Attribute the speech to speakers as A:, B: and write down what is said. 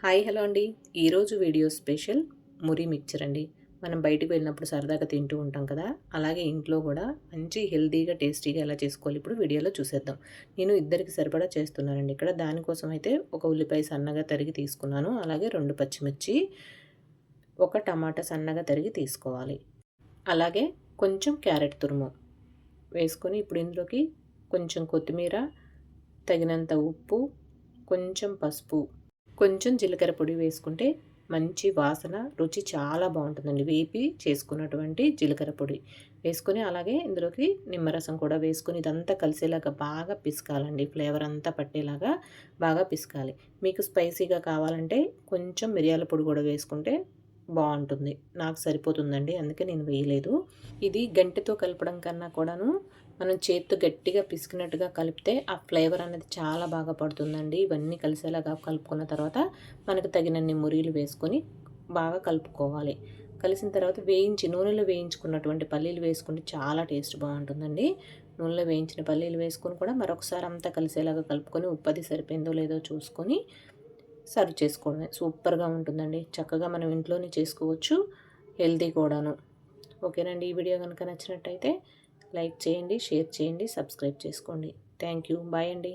A: Hi hello అండి. ఈరోజు video special మురి mixture అండి. మనం బయటికి వెళ్ళినప్పుడు సరదాగా తింటూ ఉంటాం కదా, అలాగే ఇంట్లో కూడా మంచి హెల్తీగా టేస్టీగా ఎలా చేసుకోవాలి ఇప్పుడు వీడియోలో చూసేద్దాం. నేను ఇద్దరికి సరిపడా చేస్తున్నానండి ఇక్కడ. దానికోసం అయితే ఒక ఉల్లిపాయ సన్నగా తరిగి తీసుకున్నాను, అలాగే 2 పచ్చిమిర్చి, ఒక టమాటా సన్నగా తరిగి తీసుకోవాలి, అలాగే కొంచెం క్యారెట్ తురుము వేసుకొని ఇప్పుడు ఇందులోకి కొంచెం కొత్తిమీర, తగినంత ఉప్పు, కొంచెం పసుపు, కొంచెం జీలకర్ర పొడి వేసుకుంటే మంచి వాసన, రుచి చాలా బాగుంటుందండి. వేపి చేసుకున్నటువంటి జీలకర్ర పొడి వేసుకొని, అలాగే ఇందులోకి నిమ్మరసం కూడా వేసుకొని ఇదంతా కలిసేలాగా బాగా పిసకాలండి. ఫ్లేవర్ అంతా పట్టేలాగా బాగా పిసకాలి. మీకు స్పైసీగా కావాలంటే కొంచెం మిరియాల పొడి కూడా వేసుకుంటే బాగుంటుంది. నాకు సరిపోతుందండి, అందుకే నేను వేయలేదు. ఇది గంటెతో కలపడం కన్నా కూడాను మనం చేత్తో గట్టిగా పిసికినట్టుగా కలిపితే ఆ ఫ్లేవర్ అనేది చాలా బాగా పడుతుందండి. ఇవన్నీ కలిసేలాగా కలుపుకున్న తర్వాత మనకు తగినన్ని మురీలు వేసుకొని బాగా కలుపుకోవాలి. కలిసిన తర్వాత నూనెలో వేయించుకున్నటువంటి పల్లీలు వేసుకుంటే చాలా టేస్ట్ బాగుంటుందండి. నూనెలో వేయించిన పల్లీలు వేసుకొని కూడా మరొకసారి అంతా కలిసేలాగా కలుపుకొని ఉప్పు అది సరిపోయిందో లేదో చూసుకొని సర్వ్ చేసుకోవడమే. సూపర్గా ఉంటుందండి. చక్కగా మనం ఇంట్లోనే చేసుకోవచ్చు, హెల్తీ కూడాను. ఓకేనండి. ఈ వీడియో కనుక నచ్చినట్టయితే లైక్ చేయండి, షేర్ చేయండి, సబ్స్క్రైబ్ చేసుకోండి. Thank you. బాయ్ అండి.